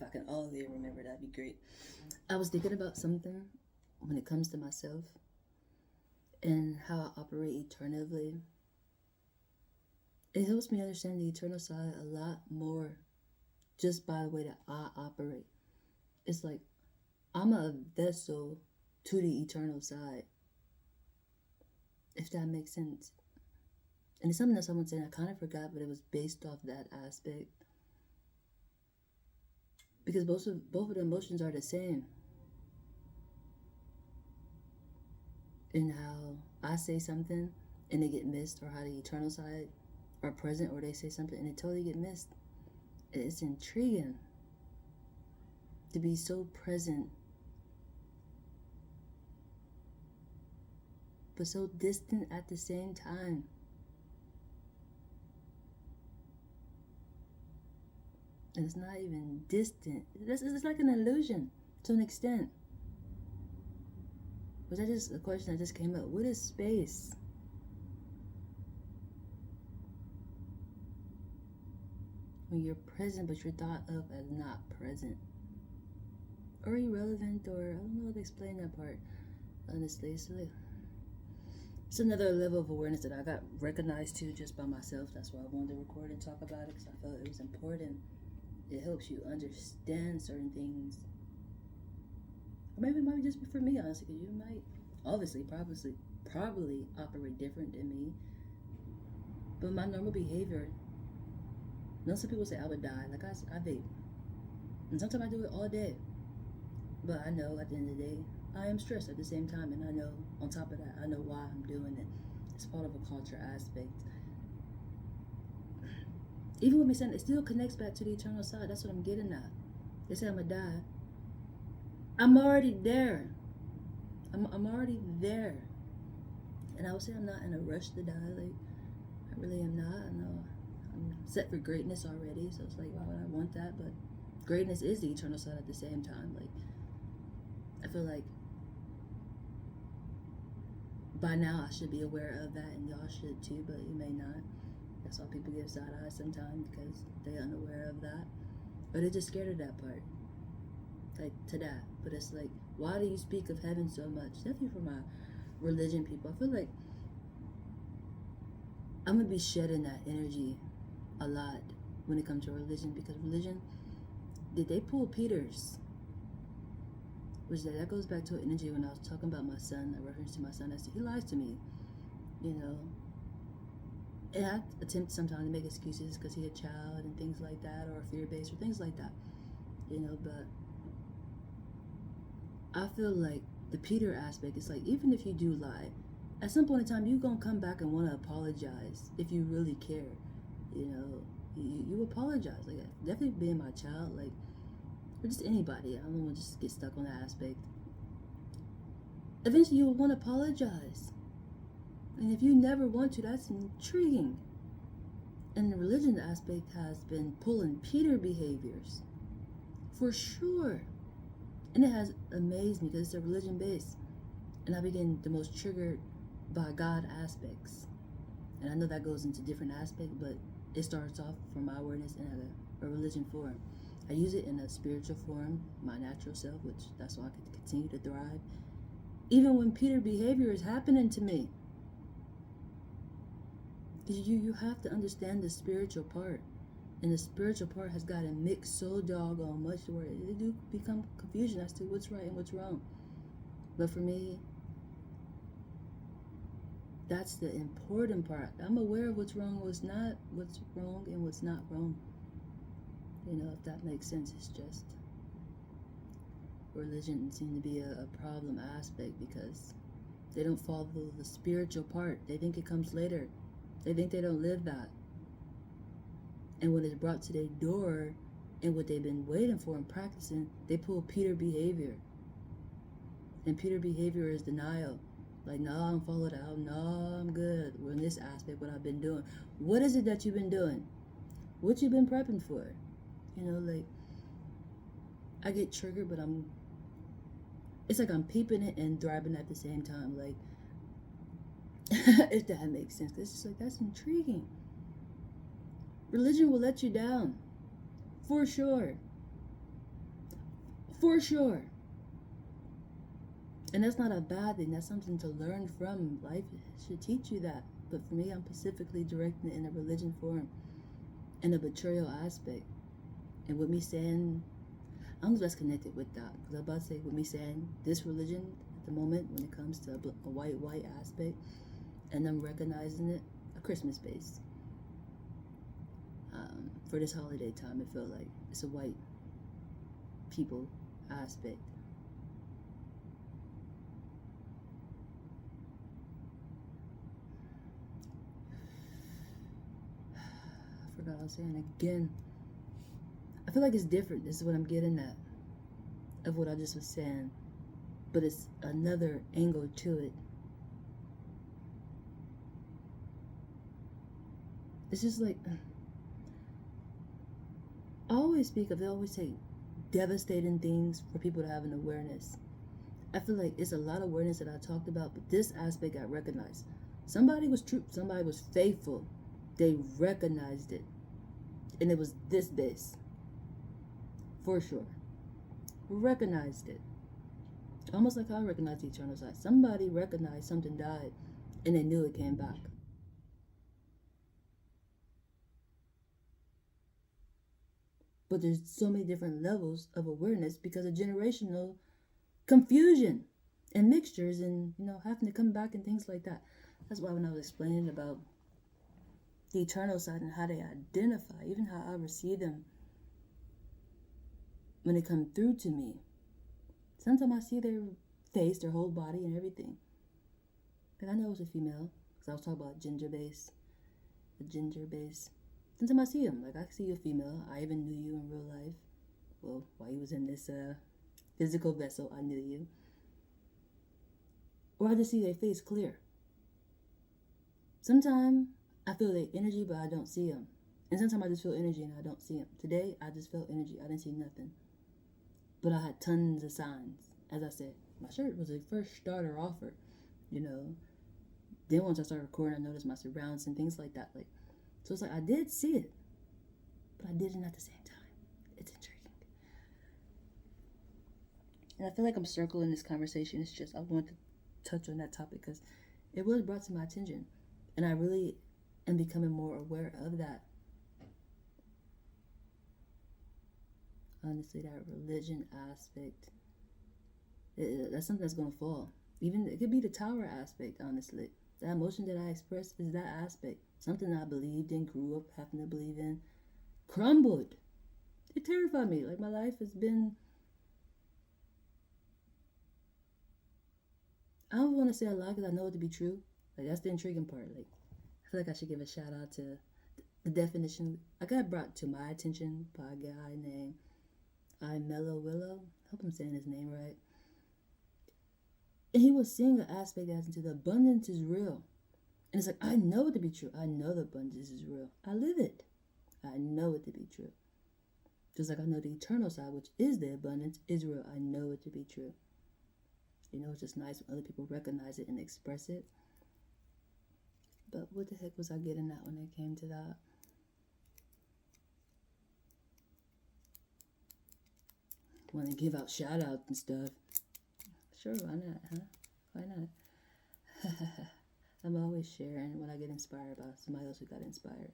I can only remember, that'd be great. I was thinking about something when it comes to myself and how I operate eternally. It helps me understand the eternal side a lot more just by the way that I operate. It's like I'm a vessel to the eternal side, if that makes sense. And it's something that someone said, I kind of forgot, but it was based off that aspect. Because both of the emotions are the same. In how I say something and they get missed, or how the eternal side are present, or they say something and it totally get missed. It's intriguing to be so present but so distant at the same time. And it's not even distant. It's like an illusion to an extent. Was that just a question that just came up? What is space? When you're present but you're thought of as not present. Or irrelevant, or I don't know how to explain that part, honestly. It's another level of awareness that I got recognized to just by myself. That's why I wanted to record and talk about it, because I felt it was important. It helps you understand certain things. Or maybe it might just be for me, honestly, because you might obviously probably operate different than me. But my normal behavior, some people say I would die. Like I vape. And sometimes I do it all day. But I know at the end of the day, I am stressed at the same time. And I know, on top of that, I know why I'm doing it. It's part of a culture aspect. Even with me saying it still connects back to the eternal side. That's what I'm getting at. They say I'm going to die. I'm already there. I'm already there. And I would say I'm not in a rush to die. Like, I really am not. I know I'm set for greatness already. So it's like, why would I want that? But greatness is the eternal side at the same time. Like, I feel like by now I should be aware of that, and y'all should too, but you may not. That's why people give side eyes sometimes, because they're unaware of that. Or they're just scared of that part. Like, to that. But it's like, why do you speak of heaven so much? Definitely for my religion people. I feel like I'm going to be shedding that energy a lot when it comes to religion, because religion, did they pull Peter's? Which that goes back to energy when I was talking about my son, a reference to my son. I said, he lies to me, you know. And I attempt sometimes to make excuses because he's a child and things like that, or fear-based or things like that, you know. But I feel like the Peter aspect is like, even if you do lie, at some point in time, you're going to come back and want to apologize if you really care, you know. You apologize. Like, definitely being my child, like, or just anybody. I don't want to just get stuck on that aspect. Eventually, you will want to apologize. And if you never want to, that's intriguing. And the religion aspect has been pulling Peter behaviors, for sure. And it has amazed me because it's a religion base. And I begin the most triggered by God aspects. And I know that goes into different aspects, but it starts off from my awareness in a religion form. I use it in a spiritual form, my natural self, which that's why I can continue to thrive. Even when Peter behavior is happening to me. You have to understand the spiritual part. And the spiritual part has gotten mixed so doggone much where it do become confusion as to what's right and what's wrong. But for me, that's the important part. I'm aware of what's wrong, what's not, what's wrong and what's not wrong. You know, if that makes sense. It's just religion seems to be a problem aspect because they don't follow the spiritual part. They think it comes later. They think they don't live that. And when it's brought to their door and what they've been waiting for and practicing, they pull Peter behavior. And Peter behavior is denial. Like, no, I'm followed out. No, I'm good. We're in this aspect, what I've been doing. What is it that you've been doing? What you been prepping for? You know, like, I get triggered, but it's like I'm peeping it and thriving at the same time. Like, if that makes sense. It's just like, that's intriguing. Religion will let you down. For sure. For sure. And that's not a bad thing. That's something to learn from. Life should teach you that. But for me, I'm specifically directing it in a religion form, in a betrayal aspect. And with me saying, I'm less connected with that. Because I'm about to say, with me saying this religion at the moment, when it comes to a white aspect, and I'm recognizing it, a Christmas base. For this holiday time, it felt like it's a white people aspect. I forgot what I was saying again. I feel like it's different. This is what I'm getting at of what I just was saying, but it's another angle to it. It's just like I always speak of. They always say devastating things for people to have an awareness. I feel like it's a lot of awareness that I talked about, but this aspect got recognized. Somebody was true. Somebody was faithful. They recognized it, and it was this base. For sure. Recognized it. Almost like how I recognized the eternal side. Somebody recognized something died and they knew it came back. But there's so many different levels of awareness because of generational confusion and mixtures and, having to come back and things like that. That's why when I was explaining about the eternal side and how they identify, even how I receive them when they come through to me, sometimes I see their face, their whole body and everything. But I know it's a female because I was talking about ginger base. Sometimes I see them. Like, I see you a female. I even knew you in real life. Well, while you was in this physical vessel, I knew you. Or I just see their face clear. Sometimes I feel their energy, but I don't see them. And sometimes I just feel energy and I don't see them. Today, I just felt energy. I didn't see nothing. But I had tons of signs. As I said, my shirt was a first starter offer, Then once I started recording, I noticed my surrounds and things like that. So it's like I did see it, but I didn't at the same time. It's intriguing. And I feel like I'm circling this conversation. It's just I want to touch on that topic because it was brought to my attention. And I really am becoming more aware of that. Honestly, that religion aspect, that's something that's going to fall. Even it could be the tower aspect, honestly. That emotion that I expressed is that aspect. Something I believed in, grew up having to believe in, crumbled. It terrified me. Like, my life has been, I don't want to say a lot because I know it to be true. Like, that's the intriguing part. Like, I feel like I should give a shout out to the definition. I got brought to my attention by a guy named Mellow Willow. I hope I'm saying his name right. And he was seeing an aspect as into the abundance is real. And it's like, I know it to be true. I know the abundance is real. I live it. I know it to be true. Just like I know the eternal side, which is the abundance, is real. I know it to be true. It's just nice when other people recognize it and express it. But what the heck was I getting at when it came to that? Want to give out shout outs and stuff. Sure, why not, huh? Why not? I'm always sharing when I get inspired by somebody else who got inspired.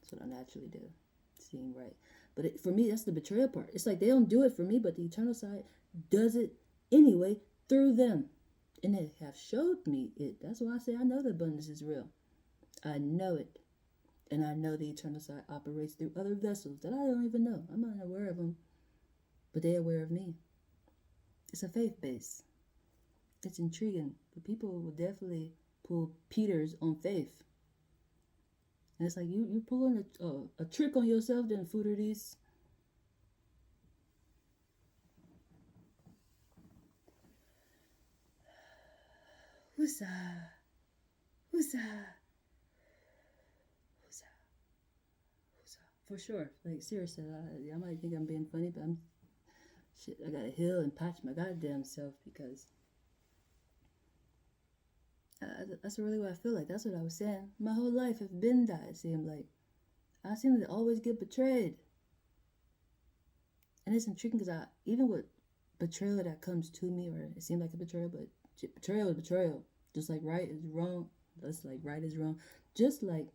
That's what I naturally do. Seeing right. But for me, that's the betrayal part. It's like they don't do it for me, but the eternal side does it anyway through them. And they have showed me it. That's why I say I know the abundance is real. I know it. And I know the eternal side operates through other vessels that I don't even know. I'm not aware of them. But they're aware of me. It's a faith base. It's intriguing. But people will definitely pull Peters on faith. And it's like you pulling a trick on yourself, then footer these. Who's for sure. Like, seriously, I might think I'm being funny, but I gotta heal and patch my goddamn self because that's really what I feel like. That's what I was saying. My whole life has been that, it seemed like. I seem to always get betrayed. And it's intriguing because even with betrayal that comes to me, or it seemed like a betrayal, but betrayal is betrayal. Just like right is wrong, just like right is wrong, just like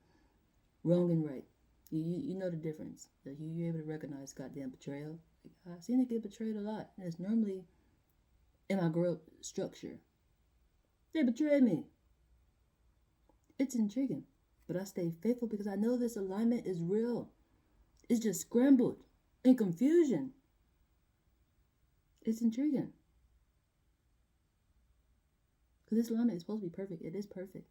wrong and right. You know the difference. That you're able to recognize goddamn betrayal. Like, I've seen it get betrayed a lot, and it's normally in my growth structure. They betrayed me. It's intriguing, but I stay faithful because I know this alignment is real. It's just scrambled in confusion. It's intriguing. Because this alignment is supposed to be perfect. It is perfect.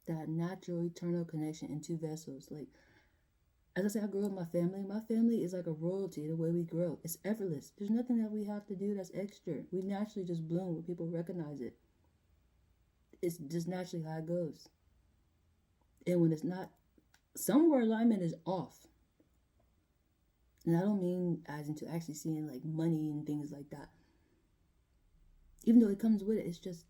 That natural, eternal connection in two vessels. Like, as I say, I grew up with my family. My family is like a royalty the way we grow. It's effortless. There's nothing that we have to do that's extra. We naturally just bloom when people recognize it. It's just naturally how it goes. And when it's not, somewhere alignment is off. And I don't mean as into actually seeing like money and things like that. Even though it comes with it, it's just,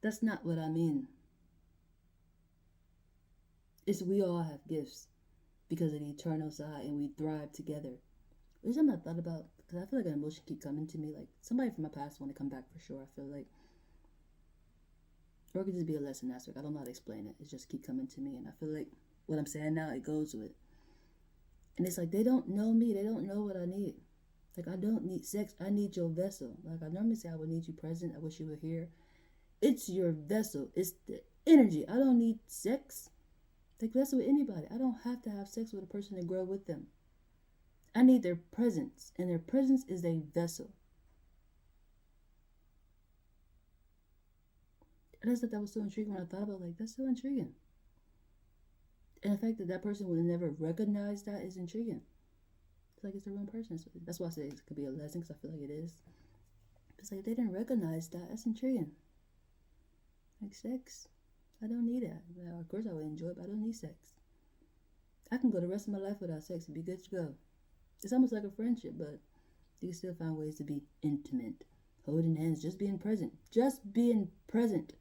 that's not what I mean. It's we all have gifts because of the eternal side and we thrive together. There's something I thought about because I feel like an emotion keep coming to me. Like somebody from my past want to come back for sure. I feel like, or it could just be a lesson aspect. I don't know how to explain it. It just keep coming to me, and I feel like what I'm saying now it goes with. And it's like they don't know me. They don't know what I need. Like I don't need sex. I need your vessel. Like I normally say, I would need you present. I wish you were here. It's your vessel. It's the energy. I don't need sex. Like that's with anybody. I don't have to have sex with a person to grow with them. I need their presence, and their presence is a vessel. And I just thought that was so intriguing when I thought about it, like that's so intriguing. And the fact that that person would never recognize that is intriguing. It's like it's the wrong person. So that's why I say it could be a lesson because I feel like it is. It's like if they didn't recognize that, that's intriguing. Like sex, I don't need it. Now, of course I would enjoy it, but I don't need sex. I can go the rest of my life without sex and be good to go. It's almost like a friendship, but you can still find ways to be intimate. Holding hands, just being present. Just being present.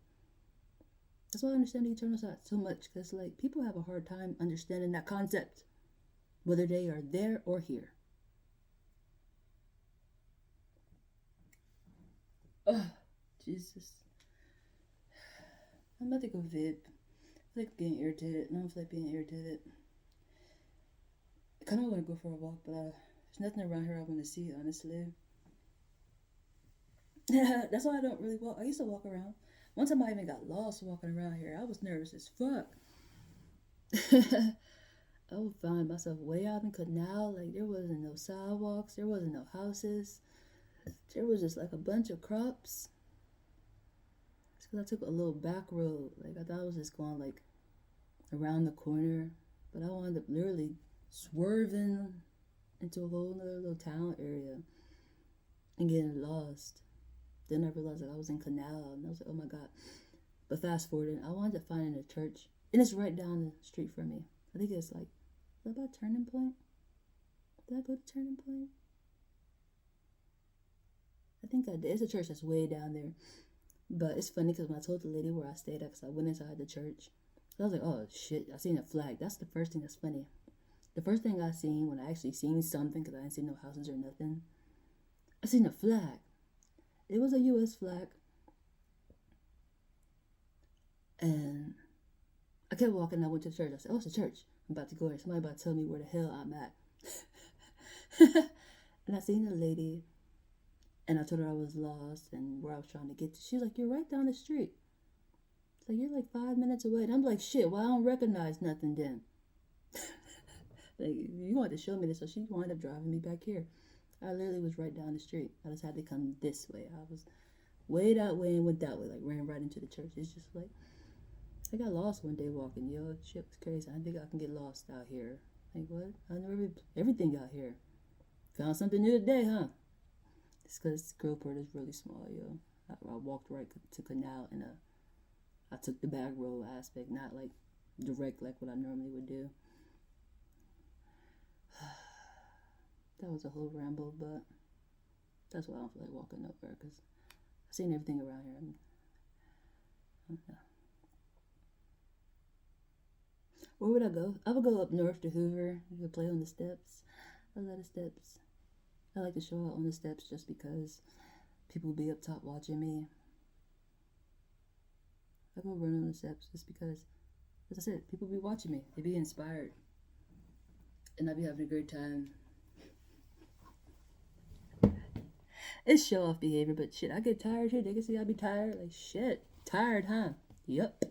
That's why I understand the eternal side so much, because like people have a hard time understanding that concept, whether they are there or here. Oh, Jesus. I'm about to go vape. I feel like being irritated. No, I feel like being irritated. I kind of want to go for a walk, but there's nothing around here I want to see, honestly. That's why I don't really walk. I used to walk around. One time I even got lost walking around here. I was nervous as fuck. I would find myself way out in Canal. Like there wasn't no sidewalks. There wasn't no houses. There was just like a bunch of crops. It's because I took a little back road. Like I thought I was just going like around the corner. But I wound up literally swerving into a whole other little town area and getting lost. Then I realized that I was in Canal, and I was like, oh my God. But fast forwarding, I wound up finding a church, and it's right down the street from me. I think it's like, is that about Turning Point? Did I go to Turning Point? I think I did. It's a church that's way down there. But it's funny because when I told the lady where I stayed at, because I went inside the church, I was like, oh shit, I seen a flag. That's the first thing that's funny. The first thing I seen when I actually seen something, because I didn't see no houses or nothing, I seen a flag. It was a U.S. flag. And I kept walking. I went to the church. I said, oh, it's a church. I'm about to go here. Somebody about to tell me where the hell I'm at. And I seen a lady, and I told her I was lost and where I was trying to get to. She's like, you're right down the street. It's like, you're like 5 minutes away. And I'm like, shit, well, I don't recognize nothing then. Like, you wanted to show me this, so she wound up driving me back here. I literally was right down the street. I just had to come this way. I was way that way and went that way, like ran right into the church. It's just like, I got lost one day walking, yo. Shit was crazy. I didn't think I can get lost out here. Like, what? I know everything out here. Found something new today, huh? It's because Girlport is really small, yo. I walked right to Canal, and I took the back road aspect, not like direct like what I normally would do. That was a whole ramble, but that's why I don't feel like walking nowhere, because I've seen everything around here. Where would I go? I would go up north to Hoover. We could play on the steps. I love the steps. I like to show out on the steps just because people will be up top watching me. I go run on the steps just because, as I said, people be watching me. They be inspired. And I be having a great time. It's show off behavior, but shit, I get tired too. They can see I be tired. Like, shit, tired, huh? Yup.